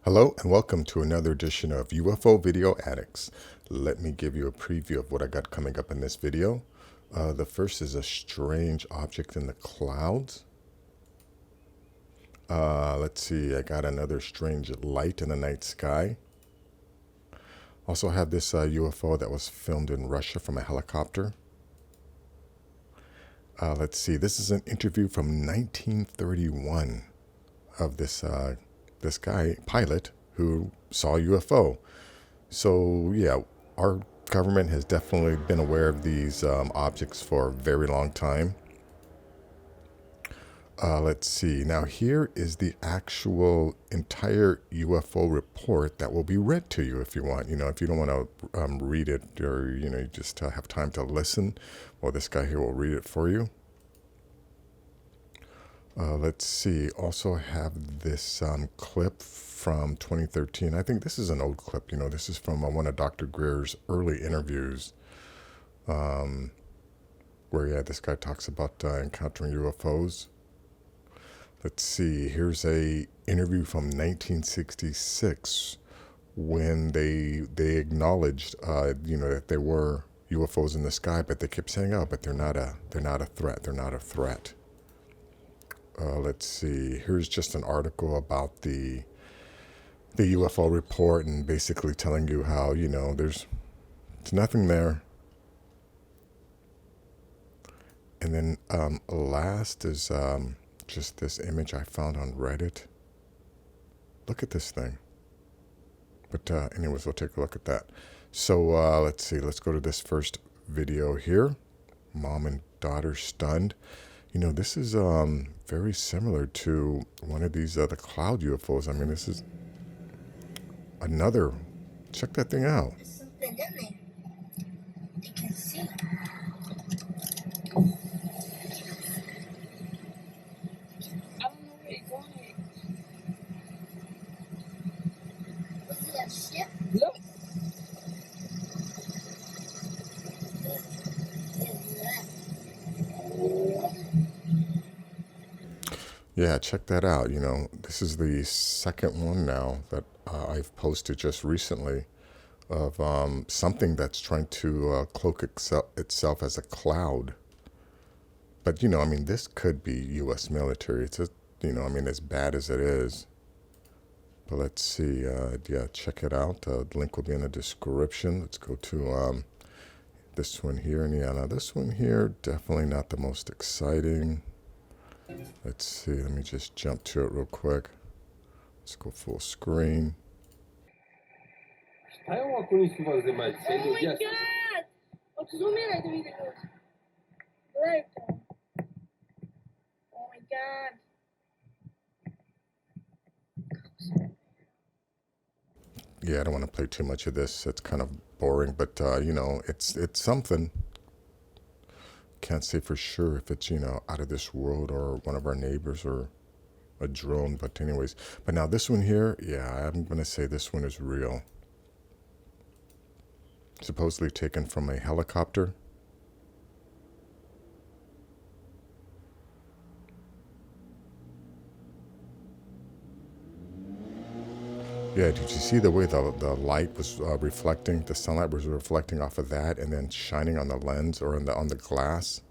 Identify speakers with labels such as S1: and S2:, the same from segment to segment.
S1: Hello and welcome to another edition of UFO Video Addicts. Let me give you a preview of what I got coming up in this video. The first is a strange object in the clouds. Let's see, I got another strange light in the night sky. Also have this UFO that was filmed in Russia from a helicopter. Let's see, this is an interview from 1931 of this guy, pilot, who saw a UFO. So yeah, our government has definitely been aware of these objects for a very long time. Let's see. Now here is the actual entire UFO report that will be read to you if you want. If you don't want to read it, or you just have time to listen, well, this guy here will read it for you. Let's see. Also have this clip from 2013. I think this is an old clip. This is from one of Dr. Greer's early interviews, where this guy talks about encountering UFOs. Let's see. Here's a interview from 1966 when they acknowledged, that there were UFOs in the sky, but they kept saying, "Oh, but they're not a threat. They're not a threat." Let's see. Here's just an article about the UFO report and basically telling you how, there's nothing there. And then last is just this image I found on Reddit. Look at this thing. But anyways, we'll take a look at that. So let's see. Let's go to this first video here. Mom and daughter stunned. This is very similar to one of these the cloud UFOs. I mean, this is another. Check that thing out.
S2: There's something in there. You can see. I don't know where you're going. Was it a ship? Look.
S1: Yeah, check that out. This is the second one now that I've posted just recently of something that's trying to cloak itself as a cloud. But, I mean, this could be U.S. military. It's as bad as it is. But let's see. Yeah, check it out. The link will be in the description. Let's go to this one here. And yeah, now this one here, definitely not the most exciting. Let's see, let me just jump to it real quick. Let's go full screen.
S2: Oh my god! Oh, zoom in, I think it goes. Right. Oh my god.
S1: Yeah, I don't want to play too much of this. It's kind of boring, but it's something. Can't say for sure if it's, out of this world or one of our neighbors or a drone. But anyways, but now this one here, yeah, I'm going to say this one is real. Supposedly taken from a helicopter. Yeah, did you see the way the light was reflecting? The sunlight was reflecting off of that and then shining on the lens or on the glass.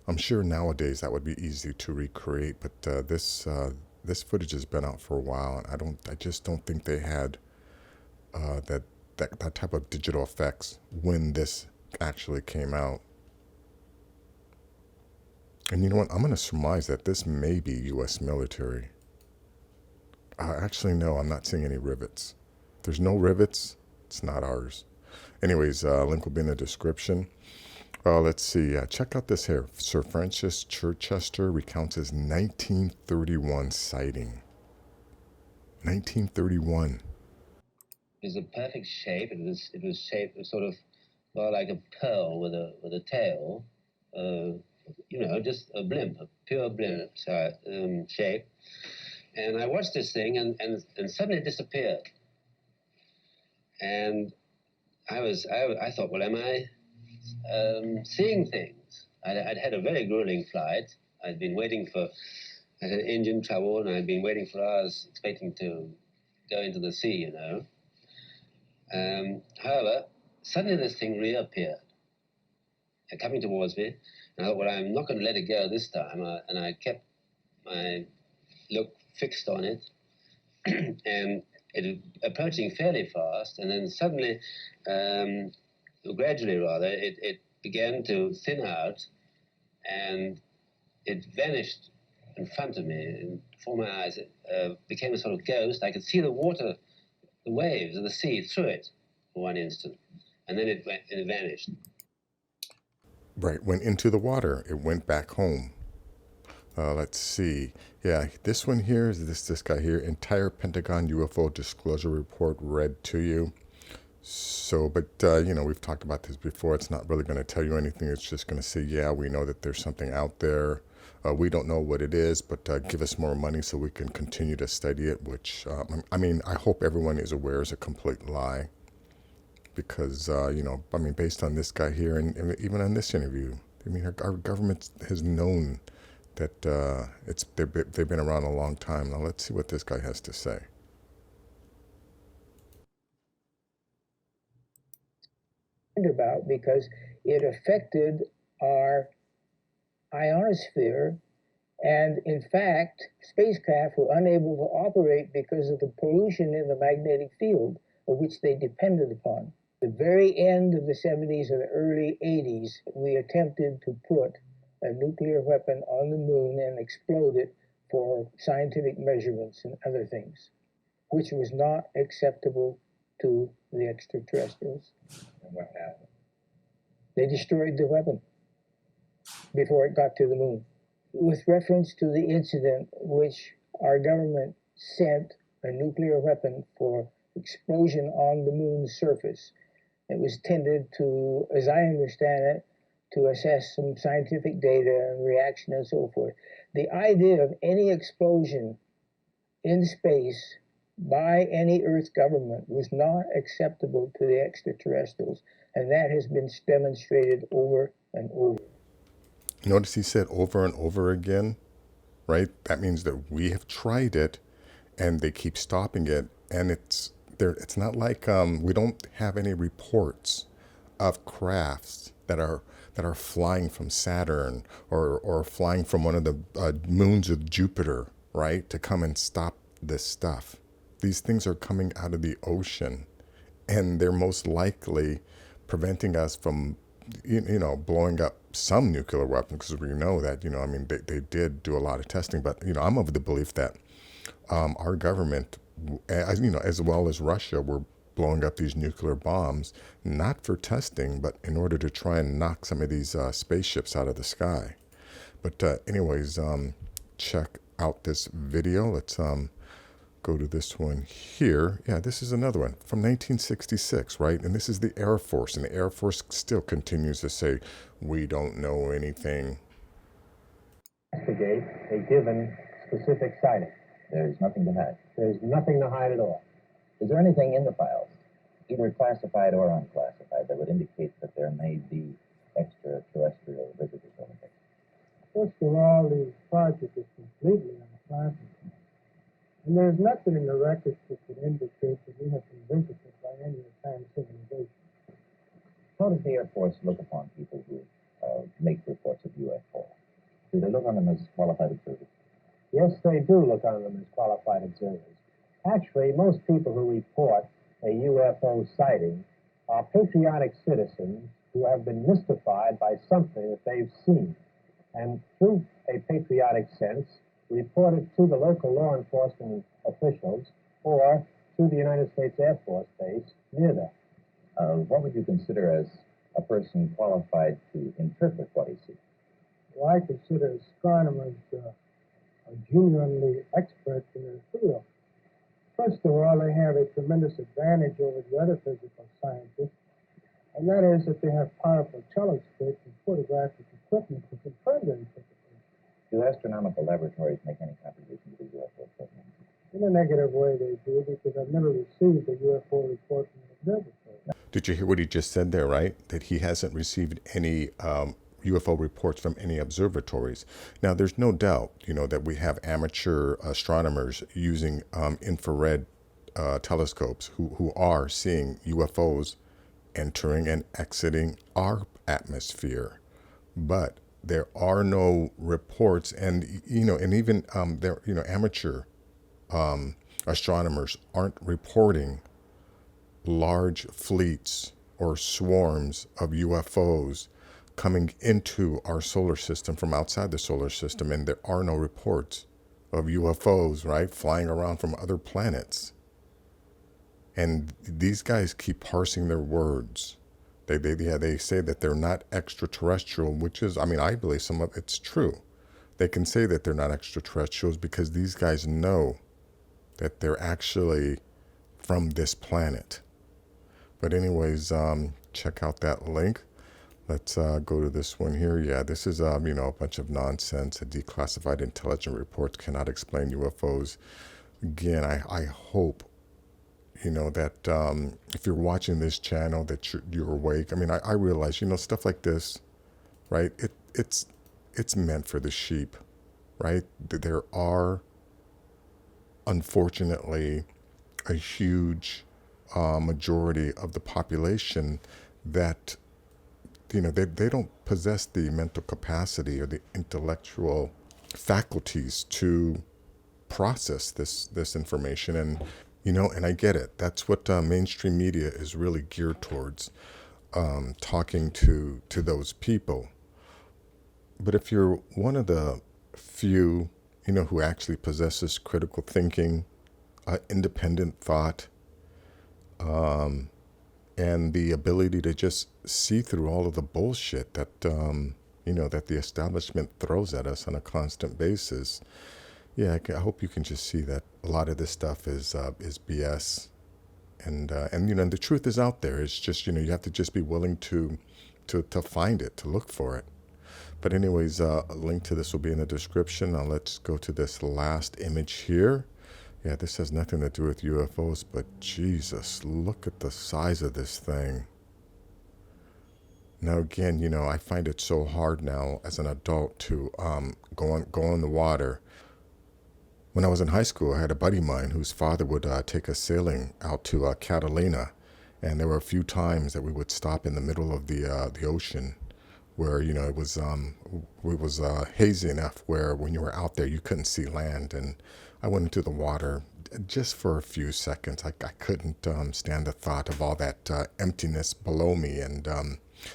S1: I'm sure nowadays that would be easy to recreate, but this footage has been out for a while, and I just don't think they had that type of digital effects when this actually came out. And you know what? I'm going to surmise that this may be U.S. military. Actually, no, I'm not seeing any rivets. If there's no rivets, it's not ours. Anyways, link will be in the description. Let's see. Check out this here. Sir Francis Chichester recounts his 1931 sighting. 1931.
S3: It was a perfect shape. It was shaped sort of well, like a pearl with a tail. Just a blimp, a pure blimp shape. And I watched this thing, and suddenly it disappeared. And I thought, well, am I seeing things? I'd had a very grueling flight, I'd been waiting for, I had engine trouble, and I'd been waiting for hours, expecting to go into the sea, you know. However, suddenly this thing reappeared, coming towards me, and I thought, well, I'm not going to let it go this time, and I kept my look fixed on it, and it approaching fairly fast, and then suddenly, gradually rather, it began to thin out, and it vanished in front of me, and before my eyes. It became a sort of ghost. I could see the water, the waves of the sea through it for one instant, and then it vanished.
S1: Right, went into the water. It went back home. Let's see. Yeah, this one here is this guy here. Entire Pentagon UFO disclosure report read to you. So, but you know, we've talked about this before. It's not really going to tell you anything. It's just going to say, yeah, we know that there's something out there. We don't know what it is, but give us more money so we can continue to study it. Which, I mean, I hope everyone is aware is a complete lie. Because, you know, I mean, based on this guy here and even on this interview, I mean, our government has known that they've been around a long time. Now, let's see what this guy has to say.
S4: About because it affected our ionosphere, and in fact, spacecraft were unable to operate because of the pollution in the magnetic field of which they depended upon. The very end of the 70s and the early 80s, we attempted to put a nuclear weapon on the moon and explode it for scientific measurements and other things, which was not acceptable to the extraterrestrials.
S3: And what happened?
S4: They destroyed the weapon before it got to the moon. With reference to the incident which our government sent a nuclear weapon for explosion on the moon's surface, it was tended to, as I understand it, to assess some scientific data and reaction and so forth. The idea of any explosion in space by any Earth government was not acceptable to the extraterrestrials, and that has been demonstrated over and over.
S1: Notice he said over and over again, right? That means that we have tried it, and they keep stopping it, and it's not like we don't have any reports of crafts that are flying from Saturn or flying from one of the moons of Jupiter, right, to come and stop this stuff. These things are coming out of the ocean, and they're most likely preventing us from, you know, blowing up some nuclear weapon, because we know that, you know, I mean, they did do a lot of testing, but, you know, I'm of the belief that our government, as you know, as well as Russia, were blowing up these nuclear bombs, not for testing, but in order to try and knock some of these spaceships out of the sky. But anyways, check out this video. Let's go to this one here. Yeah, this is another one from 1966, right? And this is the Air Force, and the Air Force still continues to say, we don't know anything.
S5: Investigate a given specific sighting.
S6: There's nothing to hide.
S5: There's nothing to hide at all.
S6: Is there anything in the files, either classified or unclassified, that would indicate that there may be extraterrestrial visitors over there?
S7: First of all, the project is completely unclassified. And there's nothing in the records that could indicate that we have been visited by any advanced civilization.
S6: How does the Air Force look upon people who make reports of UFO? Do they look on them as qualified observers?
S5: Yes, they do look on them as qualified observers. Actually, most people who report a UFO sighting are patriotic citizens who have been mystified by something that they've seen, and through a patriotic sense, report it to the local law enforcement officials or to the United States Air Force base near them.
S6: What would you consider as a person qualified to interpret what he sees?
S7: Well, I consider astronomers genuinely experts in their field. First of all, they have a tremendous advantage over the other physical scientists, and that is that they have powerful telescopes and photographic equipment to confirm their interpretation.
S6: Do astronomical laboratories make any contribution to the UFO program?
S7: In a negative way, they do, because I've never received a UFO report from an observatory.
S1: Did you hear what he just said there, right? That he hasn't received any UFO reports from any observatories. Now, there's no doubt, that we have amateur astronomers using infrared telescopes who are seeing UFOs entering and exiting our atmosphere. But there are no reports, and even there, amateur astronomers aren't reporting large fleets or swarms of UFOs coming into our solar system from outside the solar system, and there are no reports of UFOs, right, flying around from other planets. And these guys keep parsing their words. They say that they're not extraterrestrial, which is, I believe some of it's true. They can say that they're not extraterrestrials because these guys know that they're actually from this planet. But anyways, check out that link. Let's go to this one here. Yeah, this is, a bunch of nonsense. A declassified intelligence reports cannot explain UFOs. Again, I hope, that if you're watching this channel, that you're awake. I realize, stuff like this, right? It's meant for the sheep, right? There are, unfortunately, a huge majority of the population that, they don't possess the mental capacity or the intellectual faculties to process this information. And, and I get it. That's what mainstream media is really geared towards, talking to those people. But if you're one of the few, who actually possesses critical thinking, independent thought, and the ability to just see through all of the bullshit that, that the establishment throws at us on a constant basis, yeah, I hope you can just see that a lot of this stuff is BS, and the truth is out there. It's just, you have to just be willing to find it, to look for it. But anyways, a link to this will be in the description. Now let's go to this last image here. Yeah, this has nothing to do with UFOs, but Jesus, look at the size of this thing. Now again, I find it so hard now as an adult to go in the water. When I was in high school, I had a buddy of mine whose father would take us sailing out to Catalina, and there were a few times that we would stop in the middle of the ocean, where it was hazy enough where when you were out there you couldn't see land. And I went into the water just for a few seconds. I couldn't stand the thought of all that emptiness below me and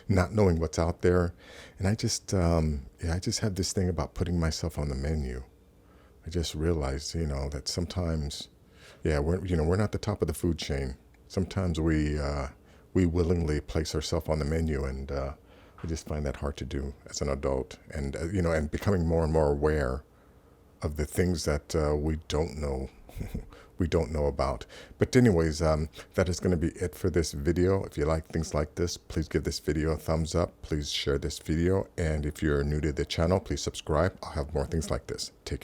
S1: not knowing what's out there. And I just have this thing about putting myself on the menu. I just realized, that sometimes, we're not the top of the food chain. Sometimes we willingly place ourselves on the menu, and I just find that hard to do as an adult. And and becoming more and more aware of the things that we don't know about. But anyways, that is going to be it for this video. If you like things like this, please give this video a thumbs up. Please share this video. And if you're new to the channel, please subscribe. I'll have more things like this. Take care.